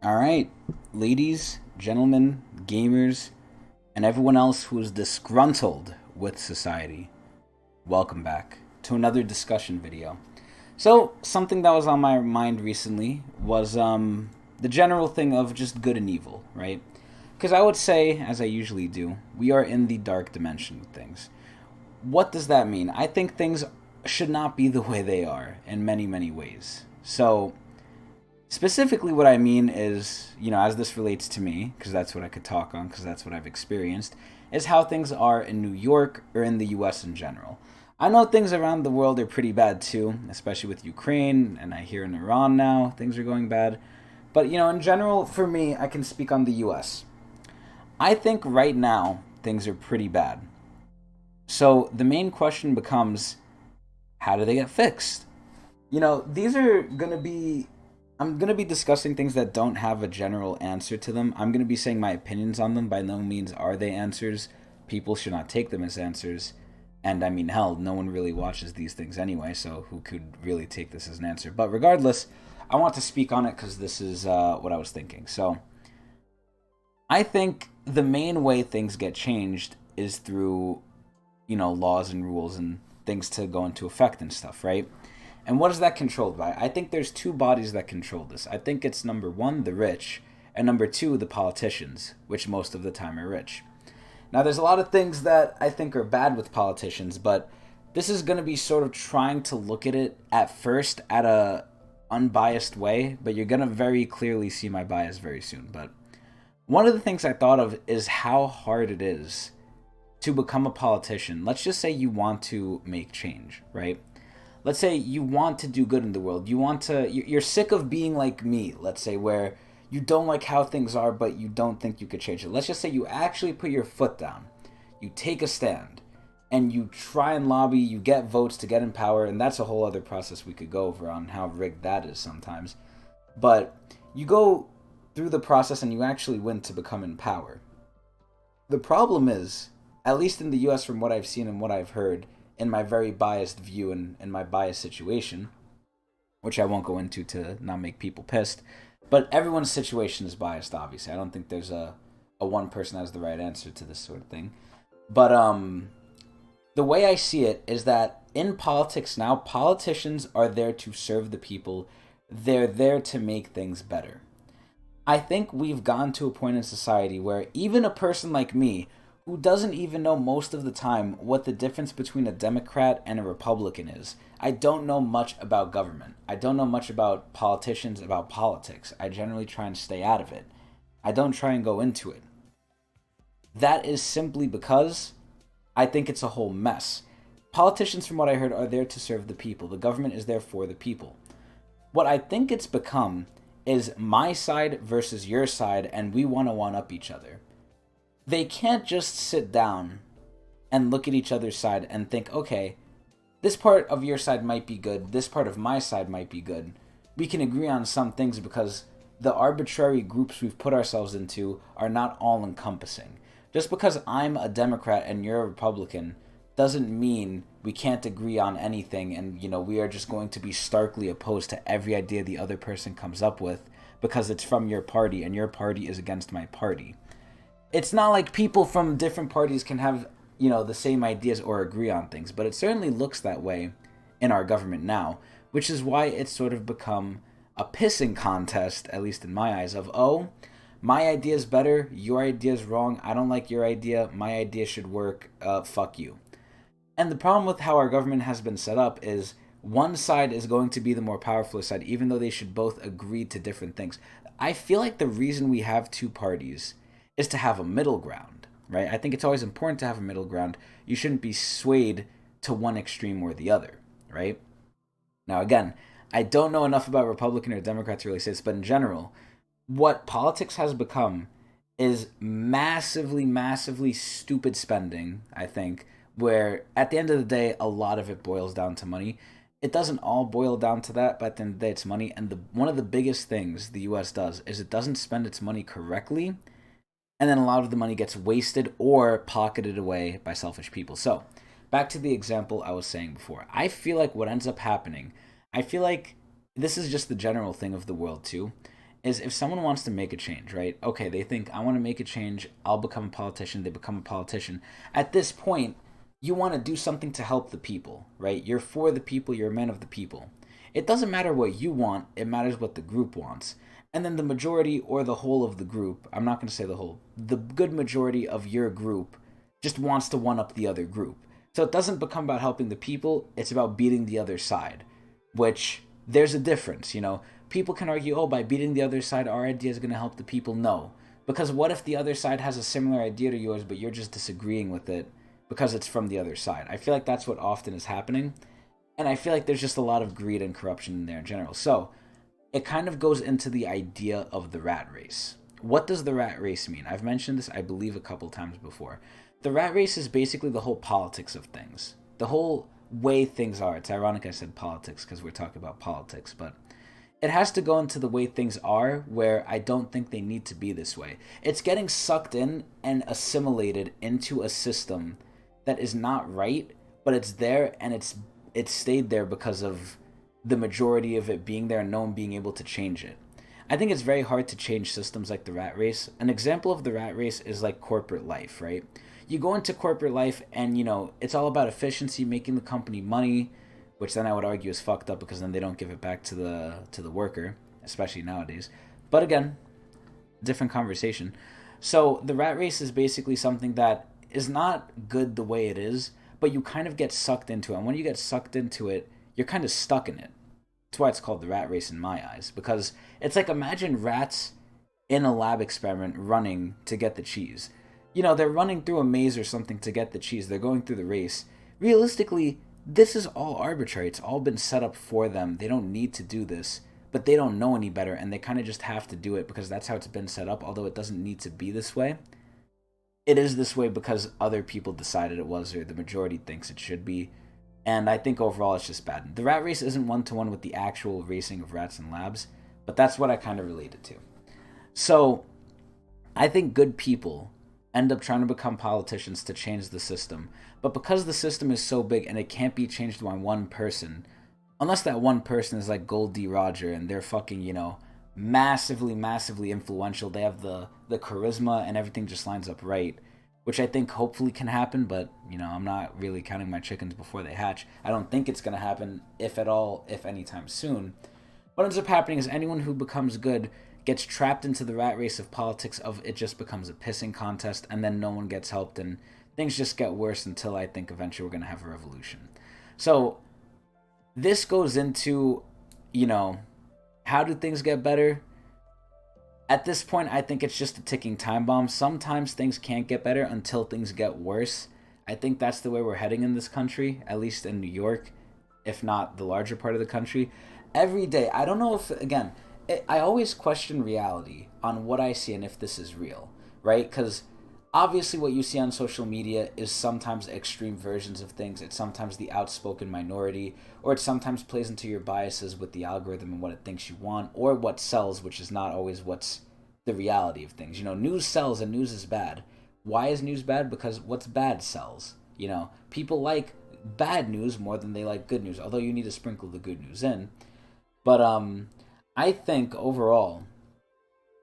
All right, ladies, gentlemen, gamers, and everyone else who is disgruntled with society, welcome back to another discussion video. So, something that was on my mind recently was the general thing of just good and evil, right? Because I would say, as I usually do, we are in the dark dimension with things. What does that mean? I think things should not be the way they are in many, many ways. So, specifically, what I mean is, as this relates to me, because that's what I could talk on, because that's what I've experienced, is how things are in New York or in the US in general. I know things around the world are pretty bad too, especially with Ukraine, and I hear in Iran now things are going bad. But, in general, for me, I can speak on the US. I think right now things are pretty bad. So the main question becomes, how do they get fixed? These are going to be I'm going to be discussing things that don't have a general answer to them. I'm going to be saying my opinions on them. By no means are they answers. People should not take them as answers. And I mean, hell, no one really watches these things anyway, so who could really take this as an answer? But regardless, I want to speak on it because this is what I was thinking. So I think the main way things get changed is through, laws and rules and things to go into effect and stuff, right? And what is that controlled by? I think there's two bodies that control this. I think it's number one, the rich, and number two, the politicians, which most of the time are rich. Now, there's a lot of things that I think are bad with politicians, but this is going to be sort of trying to look at it at first at a unbiased way, but you're going to very clearly see my bias very soon. But one of the things I thought of is how hard it is to become a politician. Let's just say you want to make change, right? Let's say you want to do good in the world. You're sick of being like me, let's say, where you don't like how things are, but you don't think you could change it. Let's just say you actually put your foot down. You take a stand and you try and lobby, you get votes to get in power, and that's a whole other process we could go over on how rigged that is sometimes. But you go through the process and you actually win to become in power. The problem is, at least in the US, from what I've seen and what I've heard, in my very biased view and my biased situation, which I won't go into to not make people pissed, but everyone's situation is biased, obviously. I don't think there's a one person has the right answer to this sort of thing. But the way I see it is that in politics now, politicians are there to serve the people. They're there to make things better. I think we've gone to a point in society where even a person like me, who doesn't even know most of the time what the difference between a Democrat and a Republican is. I don't know much about government. I don't know much about politicians, about politics. I generally try and stay out of it. I don't try and go into it. That is simply because I think it's a whole mess. Politicians, from what I heard, are there to serve the people. The government is there for the people. What I think it's become is my side versus your side, and we want to one up each other. They can't just sit down and look at each other's side and think, okay, this part of your side might be good, this part of my side might be good. We can agree on some things because the arbitrary groups we've put ourselves into are not all encompassing. Just because I'm a Democrat and you're a Republican doesn't mean we can't agree on anything and, we are just going to be starkly opposed to every idea the other person comes up with because it's from your party and your party is against my party. It's not like people from different parties can have, the same ideas or agree on things, but it certainly looks that way in our government now, which is why it's sort of become a pissing contest, at least in my eyes, of, oh, my idea is better, your idea is wrong, I don't like your idea, my idea should work, fuck you. And the problem with how our government has been set up is one side is going to be the more powerful side, even though they should both agree to different things. I feel like the reason we have two parties is to have a middle ground, right? I think it's always important to have a middle ground. You shouldn't be swayed to one extreme or the other, right? Now, again, I don't know enough about Republican or Democrat to really say this, but in general, what politics has become is massively, massively stupid spending, I think, where at the end of the day, a lot of it boils down to money. It doesn't all boil down to that, but at the end of the day, it's money. And one of the biggest things the US does is it doesn't spend its money correctly, and then a lot of the money gets wasted or pocketed away by selfish people. So, back to the example I was saying before. I feel like what ends up happening, I feel like this is just the general thing of the world too, is if someone wants to make a change, right? Okay, they think, I want to make a change, I'll become a politician, they become a politician. At this point, you want to do something to help the people, right? You're for the people, you're a man of the people. It doesn't matter what you want, it matters what the group wants. And then the majority or the whole of the group, I'm not going to say the whole, the good majority of your group just wants to one up the other group. So it doesn't become about helping the people, it's about beating the other side, which there's a difference, you know. People can argue, oh, by beating the other side, our idea is going to help the people. No. Because what if the other side has a similar idea to yours, but you're just disagreeing with it because it's from the other side? I feel like that's what often is happening. And I feel like there's just a lot of greed and corruption in there in general. So it kind of goes into the idea of the rat race. What does the rat race mean? I've mentioned this, I believe, a couple times before. The rat race is basically the whole politics of things. The whole way things are. It's ironic I said politics because we're talking about politics, but it has to go into the way things are where I don't think they need to be this way. It's getting sucked in and assimilated into a system that is not right, but it's there and it's stayed there because of the majority of it being there and no one being able to change it. I think it's very hard to change systems like the rat race. An example of the rat race is like corporate life, right? You go into corporate life and, you know, it's all about efficiency, making the company money, which then I would argue is fucked up because then they don't give it back to the worker, especially nowadays. But again, different conversation. So the rat race is basically something that is not good the way it is, but you kind of get sucked into it. And when you get sucked into it, you're kind of stuck in it. That's why it's called the rat race in my eyes, because it's like, imagine rats in a lab experiment running to get the cheese. You know, they're running through a maze or something to get the cheese. They're going through the race. Realistically, this is all arbitrary. It's all been set up for them. They don't need to do this, but they don't know any better, and they kind of just have to do it because that's how it's been set up, although it doesn't need to be this way. It is this way because other people decided it was, or the majority thinks it should be, and I think overall it's just bad. The rat race isn't one-to-one with the actual racing of rats in labs, but that's what I kind of related to. So, I think good people end up trying to become politicians to change the system. But because the system is so big and it can't be changed by one person, unless that one person is like Gold D. Roger and they're fucking, you know, massively, massively influential. They have the charisma and everything just lines up right, which I think hopefully can happen, but, you know, I'm not really counting my chickens before they hatch. I don't think it's going to happen, if at all, if anytime soon. What ends up happening is anyone who becomes good gets trapped into the rat race of politics of it just becomes a pissing contest, and then no one gets helped, and things just get worse until I think eventually we're going to have a revolution. So this goes into, you know, how do things get better? At this point, I think it's just a ticking time bomb. Sometimes things can't get better until things get worse. I think that's the way we're heading in this country, at least in New York, if not the larger part of the country. Every day, I don't know if, again, I always question reality on what I see and if this is real, right? Because obviously what you see on social media is sometimes extreme versions of things. It's sometimes the outspoken minority, or it sometimes plays into your biases with the algorithm and what it thinks you want, or what sells, which is not always what's the reality of things. You know, news sells and news is bad. Why is news bad? Because what's bad sells. You know, people like bad news more than they like good news, although you need to sprinkle the good news in. But I think overall,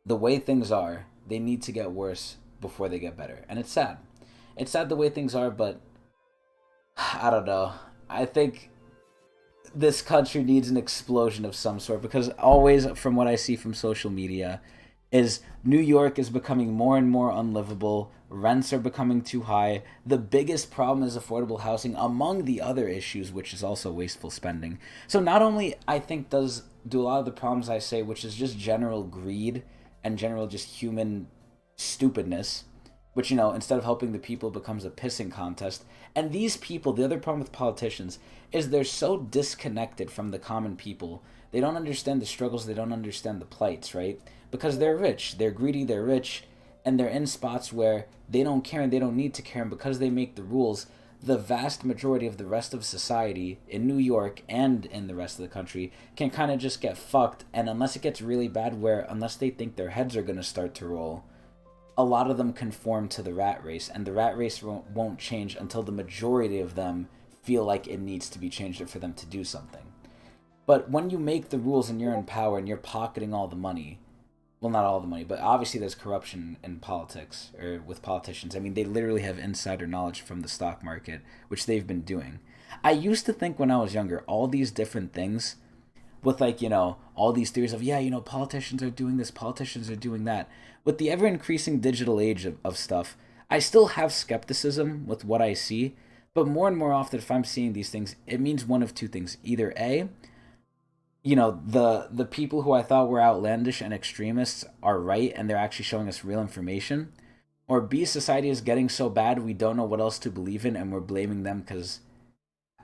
the way things are, they need to get worse before they get better. And it's sad. It's sad the way things are, but I don't know. I think this country needs an explosion of some sort, because always, from what I see from social media, is New York is becoming more and more unlivable. Rents are becoming too high. The biggest problem is affordable housing, among the other issues, which is also wasteful spending. So not only, I think, do a lot of the problems I say, which is just general greed and general just human stupidness, which, you know, instead of helping the people, becomes a pissing contest. And these people, the other problem with politicians is they're so disconnected from the common people. They don't understand the struggles, they don't understand the plights, right? Because they're rich, they're greedy, they're rich, and they're in spots where they don't care and they don't need to care, and because they make the rules, the vast majority of the rest of society in New York and in the rest of the country can kind of just get fucked. And unless it gets really bad, where unless they think their heads are going to start to roll, a lot of them conform to the rat race, and the rat race won't change until the majority of them feel like it needs to be changed for them to do something. But when you make the rules and you're in power and you're pocketing all the money, well, not all the money, but obviously there's corruption in politics or with politicians. I mean, they literally have insider knowledge from the stock market, which they've been doing. I used to think when I was younger, all these different things with like, all these theories of, yeah, politicians are doing this, politicians are doing that. With the ever increasing digital age of stuff, I still have skepticism with what I see, but more and more often, if I'm seeing these things, it means one of two things. Either A, the people who I thought were outlandish and extremists are right and they're actually showing us real information, or B, society is getting so bad we don't know what else to believe in and we're blaming them because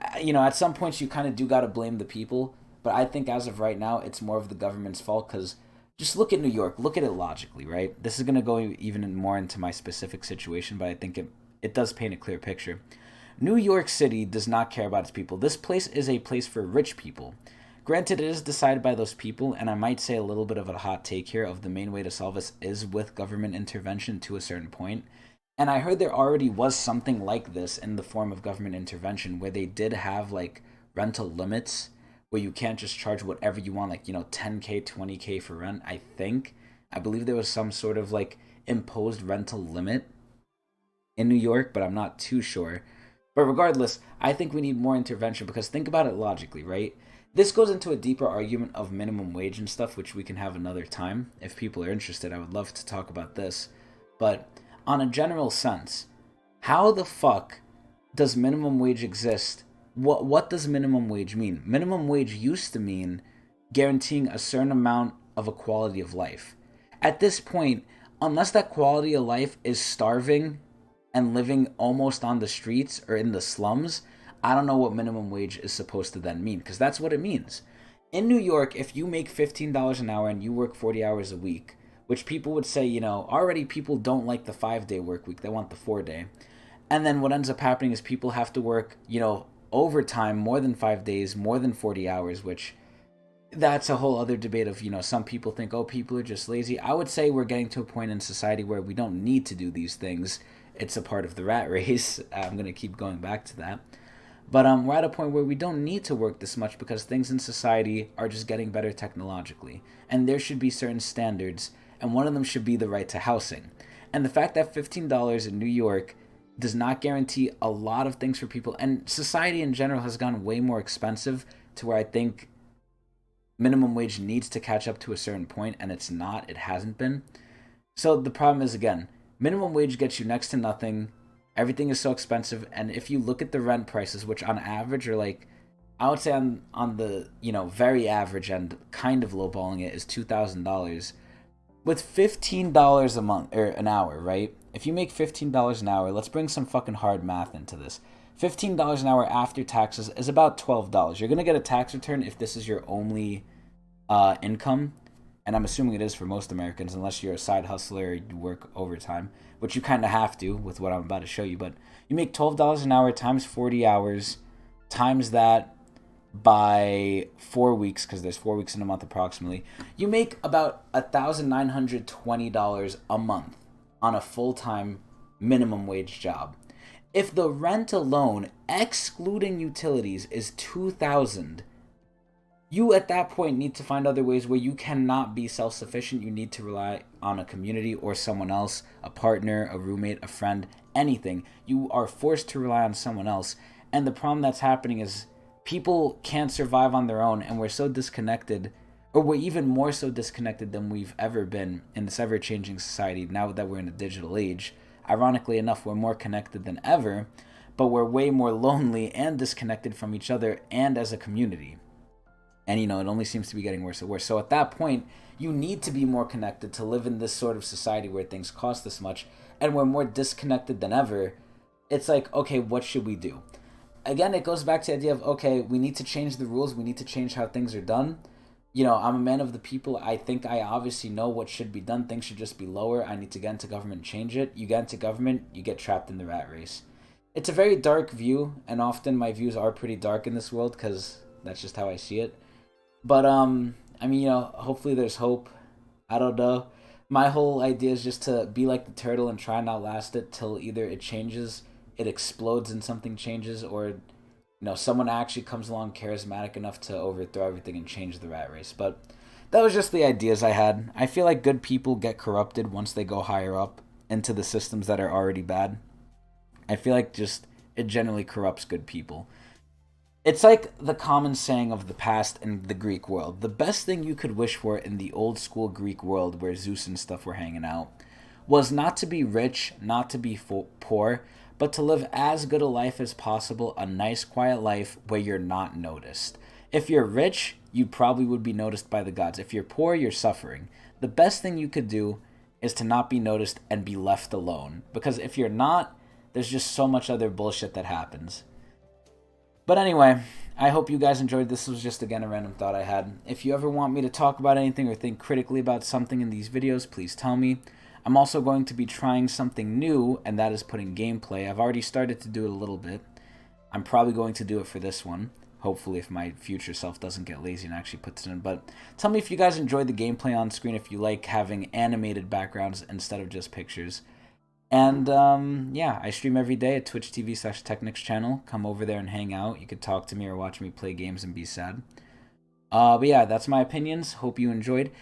at some points you kind of do got to blame the people, but I think as of right now it's more of the government's fault because just look at New York, look at it logically, right? This is going to go even more into my specific situation, but I think it does paint a clear picture. New York City does not care about its people. This place is a place for rich people. Granted, it is decided by those people, and I might say a little bit of a hot take here of the main way to solve this is with government intervention to a certain point. And I heard there already was something like this in the form of government intervention where they did have like rental limits where you can't just charge whatever you want, like, 10K, 20K for rent, I think. I believe there was some sort of like imposed rental limit in New York, but I'm not too sure. But regardless, I think we need more intervention because think about it logically, right? This goes into a deeper argument of minimum wage and stuff, which we can have another time. If people are interested, I would love to talk about this. But on a general sense, how the fuck does minimum wage exist? What does minimum wage mean? Minimum wage used to mean guaranteeing a certain amount of a quality of life. At this point, unless that quality of life is starving and living almost on the streets or in the slums, I don't know what minimum wage is supposed to then mean, because that's what it means. In New York, if you make $15 an hour and you work 40 hours a week, which people would say, already people don't like the 5-day work week, they want the 4-day. And then what ends up happening is people have to work, overtime more than 5 days, more than 40 hours, which that's a whole other debate of, some people think, oh, people are just lazy. I would say we're getting to a point in society where we don't need to do these things. It's a part of the rat race. I'm going to keep going back to that. But we're at a point where we don't need to work this much because things in society are just getting better technologically. And there should be certain standards, and one of them should be the right to housing. And the fact that $15 in New York does not guarantee a lot of things for people, and society in general has gone way more expensive to where I think minimum wage needs to catch up to a certain point, and it's not, it hasn't been. So the problem is, again, minimum wage gets you next to nothing. Everything is so expensive, and if you look at the rent prices, which on average are like, I would say on the very average end, kind of lowballing it, is $2,000. With $15 a month or an hour, right? If you make $15 an hour, let's bring some fucking hard math into this. $15 an hour after taxes is about $12. You're gonna get a tax return if this is your only income, and I'm assuming it is for most Americans, unless you're a side hustler or you work overtime, which you kind of have to with what I'm about to show you. But you make $12 an hour times 40 hours, times that by 4 weeks, because there's 4 weeks in a month approximately, you make about $1,920 a month on a full-time minimum wage job. If the rent alone, excluding utilities, is $2,000, you at that point need to find other ways where you cannot be self-sufficient. You need to rely on a community or someone else, a partner, a roommate, a friend, anything. You are forced to rely on someone else. And the problem that's happening is people can't survive on their own, and we're so disconnected, or we're even more so disconnected than we've ever been in this ever-changing society now that we're in a digital age. Ironically enough, we're more connected than ever, but we're way more lonely and disconnected from each other and as a community. And, it only seems to be getting worse and worse. So at that point, you need to be more connected to live in this sort of society where things cost this much, and we're more disconnected than ever. It's like, okay, what should we do? Again, it goes back to the idea of, okay, we need to change the rules. We need to change how things are done. I'm a man of the people. I think I obviously know what should be done. Things should just be lower. I need to get into government and change it. You get into government, you get trapped in the rat race. It's a very dark view, and often my views are pretty dark in this world because that's just how I see it. But, hopefully there's hope. I don't know. My whole idea is just to be like the turtle and try and outlast it till either it changes, it explodes and something changes, or someone actually comes along charismatic enough to overthrow everything and change the rat race. But that was just the ideas I had. I feel like good people get corrupted once they go higher up into the systems that are already bad. I feel like just it generally corrupts good people. It's like the common saying of the past in the Greek world. The best thing you could wish for in the old school Greek world where Zeus and stuff were hanging out was not to be rich, not to be poor, but to live as good a life as possible, a nice, quiet life where you're not noticed. If you're rich, you probably would be noticed by the gods. If you're poor, you're suffering. The best thing you could do is to not be noticed and be left alone. Because if you're not, there's just so much other bullshit that happens. But anyway, I hope you guys enjoyed. This was just, again, a random thought I had. If you ever want me to talk about anything or think critically about something in these videos, please tell me. I'm also going to be trying something new, and that is putting gameplay. I've already started to do it a little bit. I'm probably going to do it for this one. Hopefully, if my future self doesn't get lazy and actually puts it in. But tell me if you guys enjoyed the gameplay on screen, if you like having animated backgrounds instead of just pictures. And yeah, I stream every day at Twitch TV/Tecnics channel. Come over there and hang out. You could talk to me or watch me play games and be sad. But yeah, that's my opinions. Hope you enjoyed.